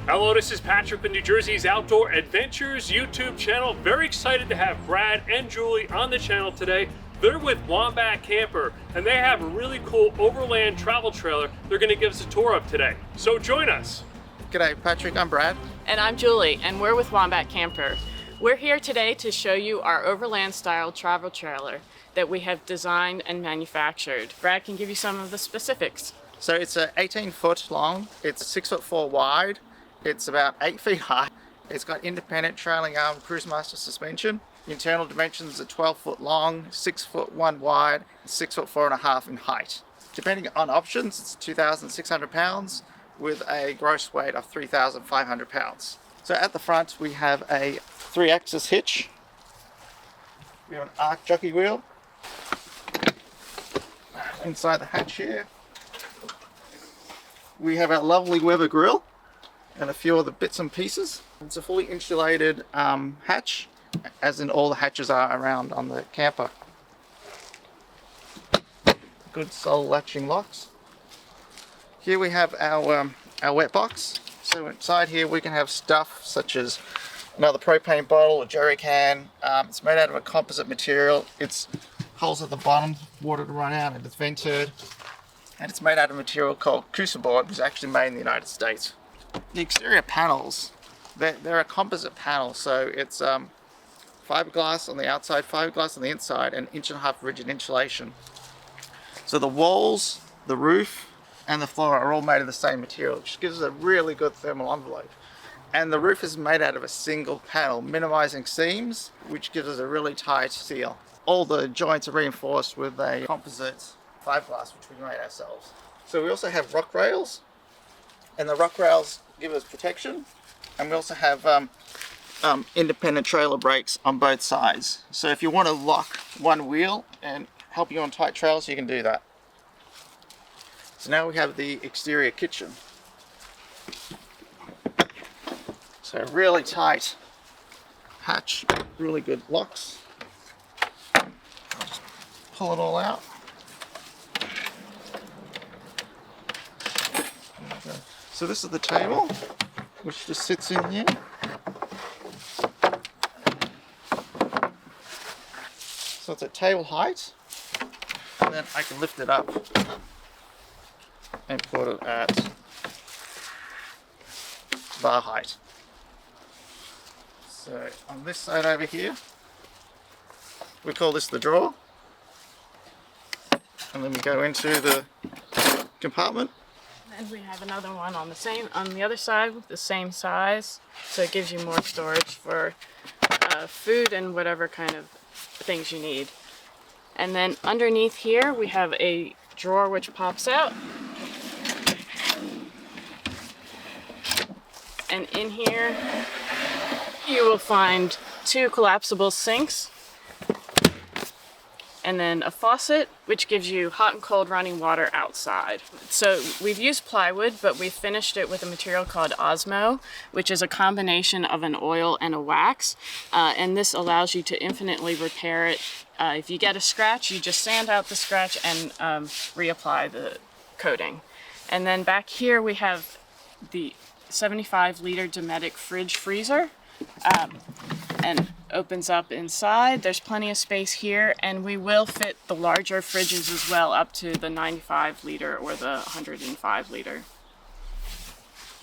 Hello, this is Patrick with New Jersey's Outdoor Adventures YouTube channel. Very excited to have Brad and Julie on the channel today. They're with Wombat Camper, and they have a really cool Overland travel trailer they're going to give us a tour of today. So join us. G'day Patrick, I'm Brad. And I'm Julie, and we're with Wombat Camper. We're here today to show you our Overland style travel trailer that we have designed and manufactured. Brad can give you some of the specifics. So it's 18 foot long, it's 6'4" wide, it's about 8 feet high. It's got independent trailing arm cruise master suspension. The internal dimensions are 12 foot long, 6'1" wide, 6'4.5" in height. Depending on options, it's 2,600 pounds with a gross weight of 3,500 pounds. So at the front we have a 3-axis hitch. We have an arc jockey wheel. Inside the hatch here we have our lovely Weber grill and a few other bits and pieces. It's a fully insulated hatch, as in all the hatches are around on the camper. Good solid latching locks. Here we have our wet box. So inside here we can have stuff such as another propane bottle, a jerry can. It's made out of a composite material. It's holes at the bottom, water to run out, and it's vented. And it's made out of a material called Cruiser board, which is actually made in the United States. The exterior panels, they're a composite panel, so it's fiberglass on the outside, fiberglass on the inside, and 1.5" rigid insulation. So the walls, the roof, and the floor are all made of the same material, which gives us a really good thermal envelope. And the roof is made out of a single panel, minimizing seams, which gives us a really tight seal. All the joints are reinforced with a composite fiberglass, which we made ourselves. So we also have rock rails, and the rock rails give us protection. And we also have independent trailer brakes on both sides. So if you want to lock one wheel and help you on tight trails, you can do that. So now we have the exterior kitchen. So really tight hatch, really good locks. I'll just pull it all out. So this is the table, which just sits in here. So it's at table height, and then I can lift it up and put it at bar height. So on this side over here, we call this the drawer, and then we go into the compartment. And we have another one on the other side with the same size, so it gives you more storage for food and whatever kind of things you need. And then underneath here we have a drawer which pops out, and in here you will find 2 collapsible sinks, and then a faucet, which gives you hot and cold running water outside. So we've used plywood, but we finished it with a material called Osmo, which is a combination of an oil and a wax. And this allows you to infinitely repair it. If you get a scratch, you just sand out the scratch and reapply the coating. And then back here we have the 75-liter Dometic fridge freezer. And opens up inside. There's plenty of space here, and we will fit the larger fridges as well, up to the 95-liter or the 105-liter.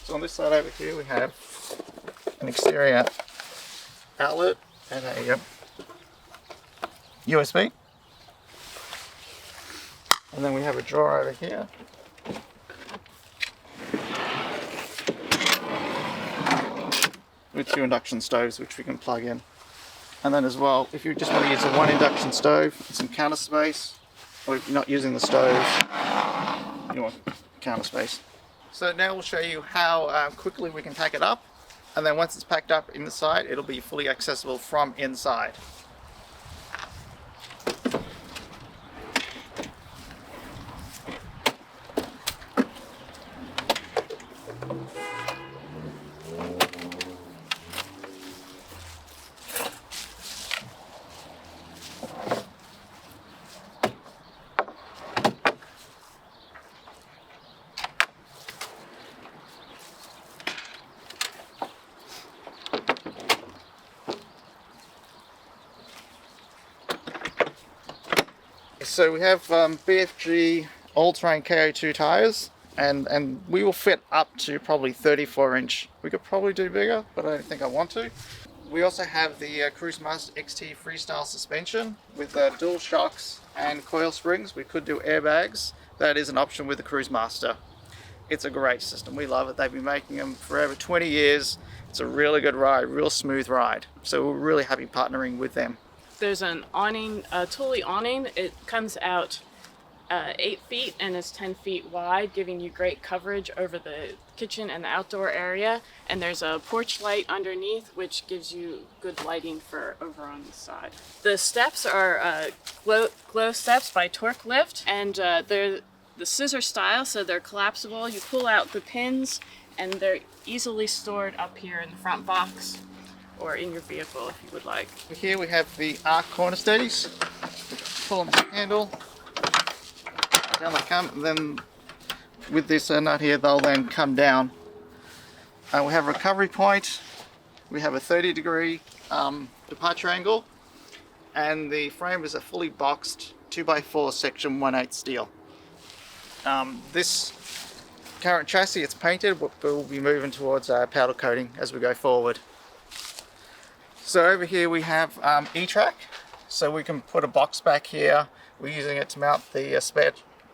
So on this side over here we have an exterior outlet and a USB. And then we have a drawer over here. With 2 induction stoves which we can plug in. And then as well, if you just want to use a 1 induction stove, some counter space, or if you're not using the stove, you want counter space. So now we'll show you how quickly we can pack it up, and then once it's packed up inside, it'll be fully accessible from inside. So we have BFG all-terrain KO2 tires, and we will fit up to probably 34-inch. We could probably do bigger, but I don't think I want to. We also have the Cruise Master XT Freestyle suspension with dual shocks and coil springs. We could do airbags. That is an option with the Cruise Master. It's a great system. We love it. They've been making them for over 20 years. It's a really good ride, real smooth ride. So we're really happy partnering with them. There's an awning, a Thule awning. It comes out 8 feet and is 10 feet wide, giving you great coverage over the kitchen and the outdoor area. And there's a porch light underneath, which gives you good lighting for over on the side. The steps are glow steps by Torque Lift, and they're the scissor style, so they're collapsible. You pull out the pins, and they're easily stored up here in the front box or in your vehicle if you would like. Here we have the Arc corner steadies. Pull on the handle, down they come, and then with this nut here they'll then come down. We have a recovery point, we have a 30-degree departure angle, and the frame is a fully boxed 2x4 section 1/8 steel. This current chassis, it's painted, but we'll be moving towards powder coating as we go forward. So over here we have E-Track, so we can put a box back here. We're using it to mount the spare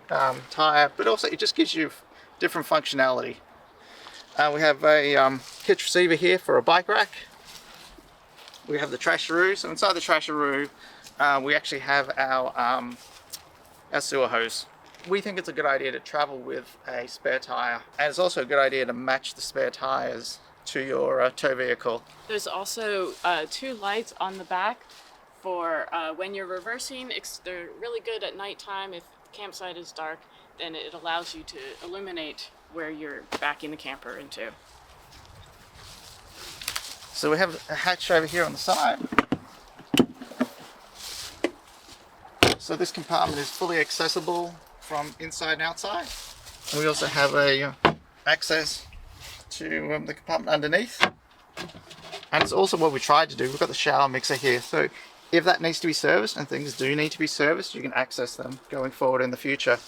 tyre, but also it just gives you different functionality. We have a hitch receiver here for a bike rack. We have the trasheroo, so inside the trasheroo we actually have our sewer hose. We think it's a good idea to travel with a spare tyre, and it's also a good idea to match the spare tyres to your tow vehicle. There's also 2 lights on the back for when you're reversing. They're really good at nighttime. If the campsite is dark, then it allows you to illuminate where you're backing the camper into. So we have a hatch over here on the side. So this compartment is fully accessible from inside and outside. And we also have a access to the compartment underneath. And it's also what we tried to do. We've got the shower mixer here. So if that needs to be serviced, and things do need to be serviced, you can access them going forward in the future.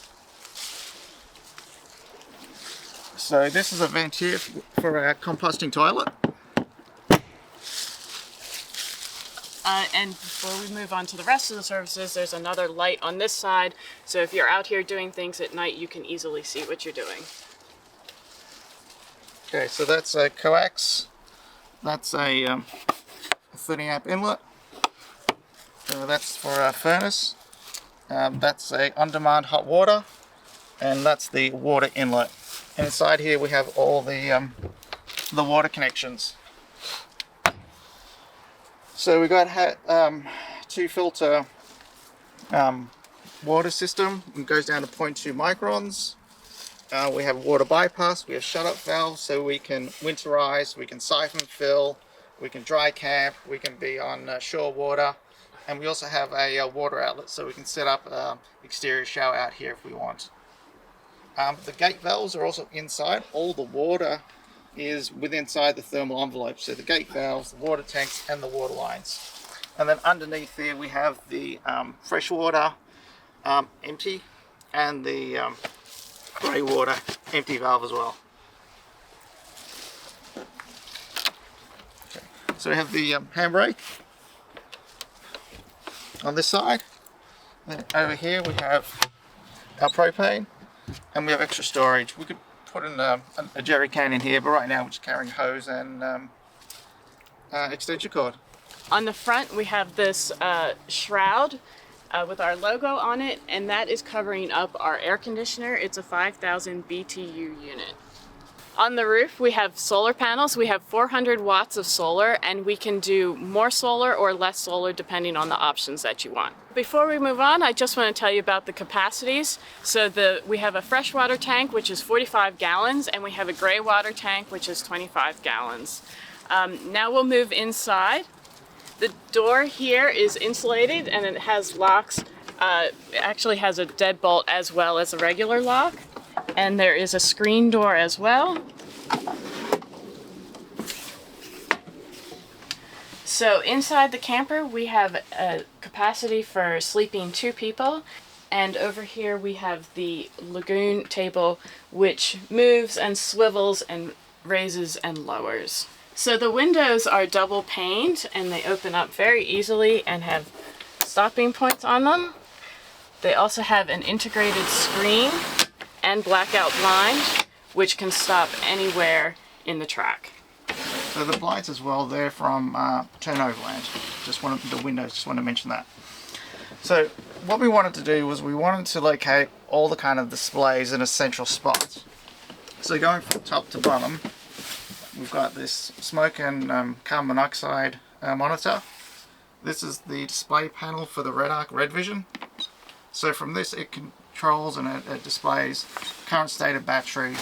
So this is a vent here for our composting toilet. And before we move on to the rest of the services, there's another light on this side. So if you're out here doing things at night, you can easily see what you're doing. Okay, so that's a coax. That's a 30 amp inlet. That's for our furnace. That's a on-demand hot water, and that's the water inlet. And inside here we have all the water connections. So we got 2 filter water system. It goes down to 0.2 microns. We have water bypass. We have shut-up valves, so we can winterize, we can siphon fill, we can dry camp, we can be on shore water, and we also have a water outlet, so we can set up an exterior shower out here if we want. The gate valves are also inside. All the water is within inside the thermal envelope, so the gate valves, the water tanks, and the water lines. And then underneath there we have the fresh water empty, and the grey water empty valve as well. Okay. So we have the handbrake on this side. Then over here we have our propane, and we have extra storage. We could put in a jerry can in here, but right now we're just carrying hose and extension cord. On the front we have this shroud with our logo on it, and that is covering up our air conditioner. It's a 5,000 BTU unit. On the roof we have solar panels. We have 400 watts of solar, and we can do more solar or less solar depending on the options that you want. Before we move on, I just want to tell you about the capacities. So we have a freshwater tank, which is 45 gallons, and we have a gray water tank, which is 25 gallons. Now we'll move inside. The door here is insulated, and it has locks. It actually has a deadbolt as well as a regular lock. And there is a screen door as well. So inside the camper we have a capacity for sleeping 2 people. And over here we have the lagoon table, which moves and swivels and raises and lowers. So the windows are double paned and they open up very easily and have stopping points on them. They also have an integrated screen and blackout blind, which can stop anywhere in the track. So the blinds as well, they're from Overland. The windows, just want to mention that. So what we wanted to do was we wanted to locate all the kind of displays in a central spot. So going from top to bottom, we've got this smoke and carbon monoxide monitor. This is the display panel for the Red Vision. So from this it controls and it displays current state of battery,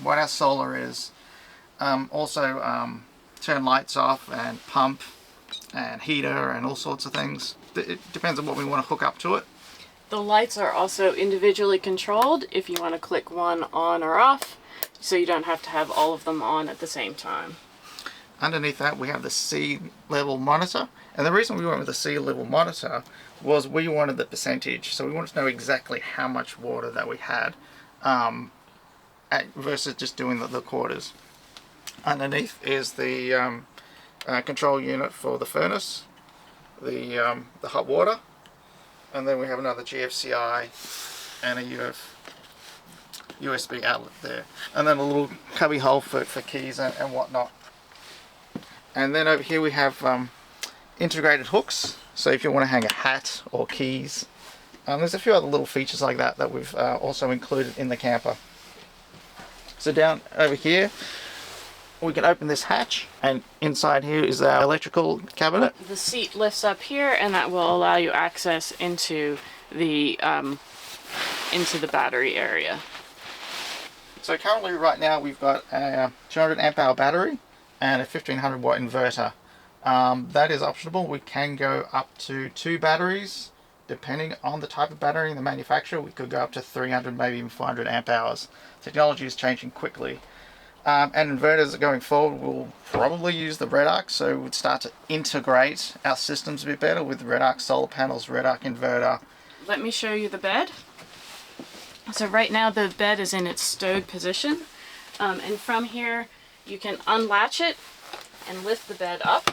what our solar is, also turn lights off and pump and heater and all sorts of things. It depends on what we want to hook up to it. The lights are also individually controlled if you want to click one on or off, so you don't have to have all of them on at the same time. Underneath that we have the sea level monitor, and the reason we went with the sea level monitor was we wanted the percentage, so we wanted to know exactly how much water that we had versus just doing the quarters. Underneath is the control unit for the furnace, the hot water, and then we have another GFCI and a USB outlet there, and then a little cubby hole for keys and whatnot. And then over here we have integrated hooks, so if you want to hang a hat or keys. There's a few other little features like that we've also included in the camper. So down over here we can open this hatch, and inside here is our electrical cabinet. The seat lifts up here, and that will allow you access into the battery area. So currently right now we've got a 200 amp hour battery and a 1500 watt inverter. That is optional. We can go up to 2 batteries depending on the type of battery and the manufacturer. We could go up to 300, maybe even 400 amp hours. Technology is changing quickly. And inverters going forward will probably use the Red Arc, so we'd start to integrate our systems a bit better with Red Arc solar panels, Red Arc inverter. Let me show you the bed. So right now the bed is in its stowed position, and from here you can unlatch it and lift the bed up.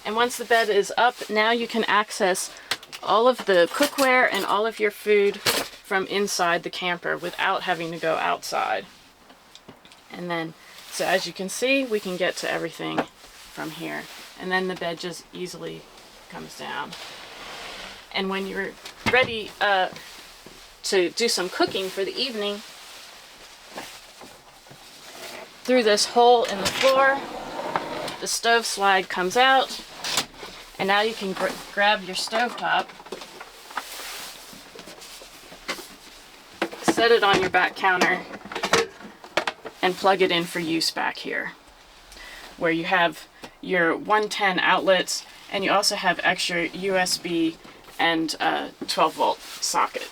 And once the bed is up, now you can access all of the cookware and all of your food from inside the camper without having to go outside. And then, so as you can see, we can get to everything from here. And then the bed just easily comes down. And when you're ready to do some cooking for the evening, through this hole in the floor, the stove slide comes out, and now you can grab your stovetop, set it on your back counter, and plug it in for use back here, where you have your 110 outlets, and you also have extra USB and 12 volt socket.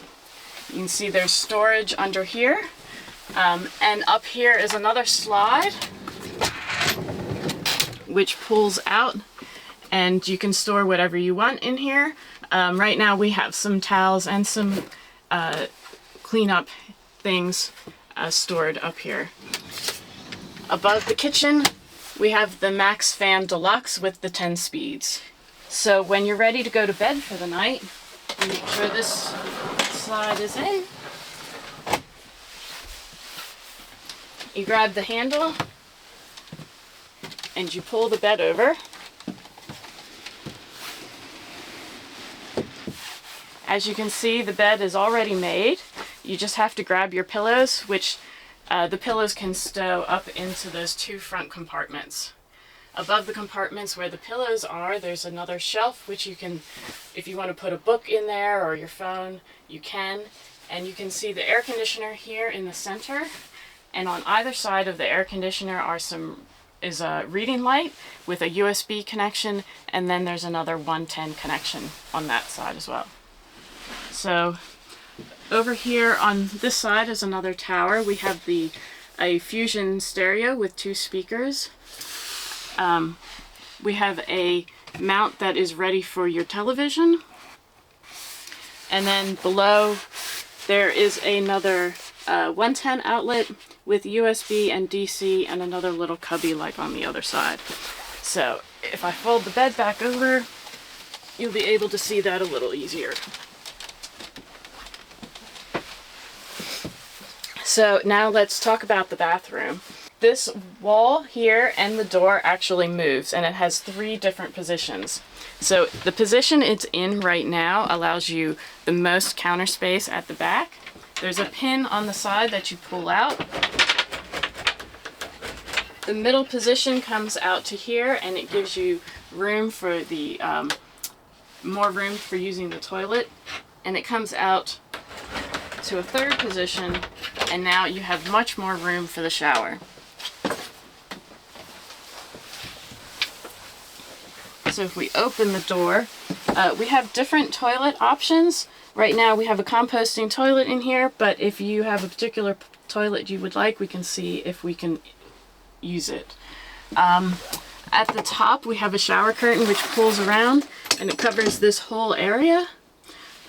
You can see there's storage under here, and up here is another slide which pulls out, and you can store whatever you want in here. Right now we have some towels and some cleanup things stored up here. Above the kitchen we have the Max Fan Deluxe with the 10 speeds. So when you're ready to go to bed for the night, you make sure this slide is in. You grab the handle and you pull the bed over. As you can see, the bed is already made. You just have to grab your pillows, which the pillows can stow up into those 2 front compartments. Above the compartments where the pillows are, there's another shelf which you can, if you want to put a book in there or your phone, you can. And you can see the air conditioner here in the center, and on either side of the air conditioner is a reading light with a USB connection, and then there's another 110 connection on that side as well. So over here on this side is another tower. We have a Fusion stereo with 2 speakers. We have a mount that is ready for your television. And then below there is another 110 outlet with USB and DC and another little cubby like on the other side. So if I fold the bed back over, you'll be able to see that a little easier. So now let's talk about the bathroom. This wall here and the door actually moves, and it has 3 different positions. So the position it's in right now allows you the most counter space at the back. There's a pin on the side that you pull out. The middle position comes out to here, and it gives you room for the more room for using the toilet. And it comes out to a 3rd position, and now you have much more room for the shower. So if we open the door, we have different toilet options. Right now we have a composting toilet in here, but if you have a particular toilet you would like, we can see if we can use it. At the top we have a shower curtain which pulls around, and it covers this whole area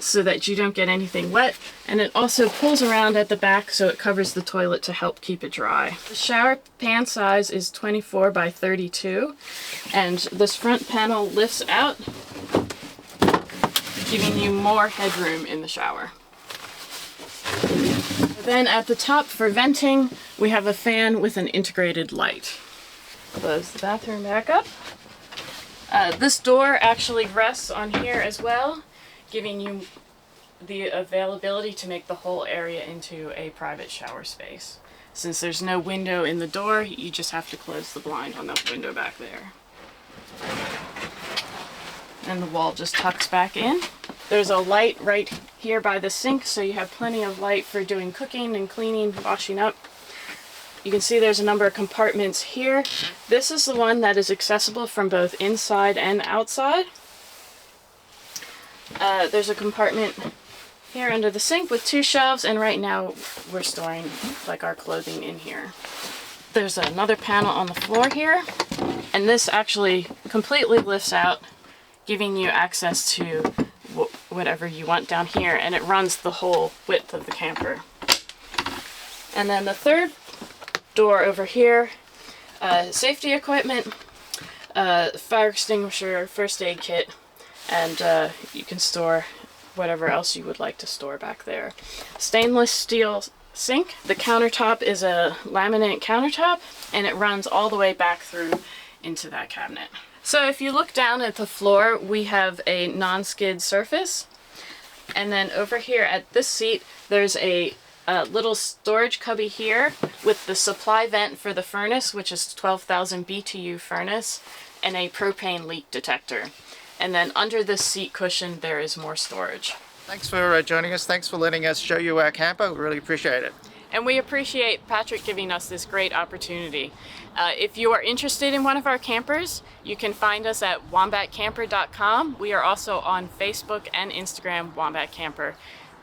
so that you don't get anything wet, and it also pulls around at the back so it covers the toilet to help keep it dry. The shower pan size is 24 by 32, and this front panel lifts out, giving you more headroom in the shower. Then at the top for venting, we have a fan with an integrated light. Close the bathroom back up. This door actually rests on here as well, giving you the availability to make the whole area into a private shower space. Since there's no window in the door, you just have to close the blind on the window back there. And the wall just tucks back in. There's a light right here by the sink, so you have plenty of light for doing cooking and cleaning, washing up. You can see there's a number of compartments here. This is the one that is accessible from both inside and outside. There's a compartment here under the sink with 2 shelves, and right now we're storing like our clothing in here. There's another panel on the floor here, and this actually completely lifts out, giving you access to whatever you want down here, and it runs the whole width of the camper. And then the 3rd door over here, safety equipment, fire extinguisher, first aid kit, and you can store whatever else you would like to store back there. Stainless steel sink. The countertop is a laminate countertop, and it runs all the way back through into that cabinet. So if you look down at the floor, we have a non-skid surface, and then over here at this seat there's a little storage cubby here with the supply vent for the furnace, which is 12,000 BTU furnace, and a propane leak detector. And then under this seat cushion there is more storage. Thanks for joining us. Thanks for letting us show you our camper. We really appreciate it. And we appreciate Patrick giving us this great opportunity. If you are interested in one of our campers, you can find us at wombatcamper.com. We are also on Facebook and Instagram, Wombat Camper,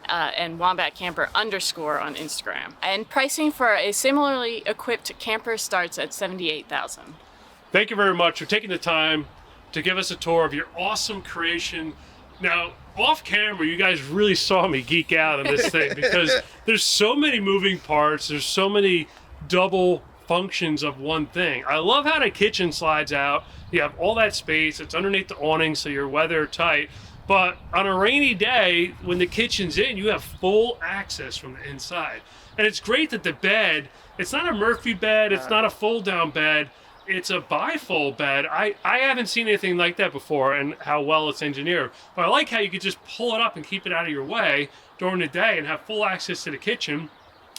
and Wombat Camper _ on Instagram. And pricing for a similarly equipped camper starts at $78,000. Thank you very much for taking the time to give us a tour of your awesome creation. Now, off camera, you guys really saw me geek out on this thing because there's so many moving parts, there's so many double functions of one thing. I love how the kitchen slides out. You have all that space, it's underneath the awning so you're weather tight. But on a rainy day, when the kitchen's in, you have full access from the inside. And it's great that the bed, it's not a Murphy bed, it's not a fold down bed, it's a bifold bed. I haven't seen anything like that before, and how well it's engineered. But I like how you could just pull it up and keep it out of your way during the day and have full access to the kitchen.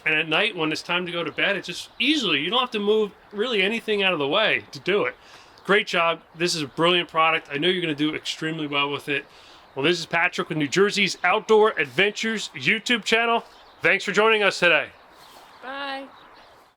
And at night, when it's time to go to bed, it's just easily, you don't have to move really anything out of the way to do it. Great job. This is a brilliant product. I know you're going to do extremely well with it. Well, this is Patrick with New Jersey's Outdoor Adventures YouTube channel. Thanks for joining us today. Bye.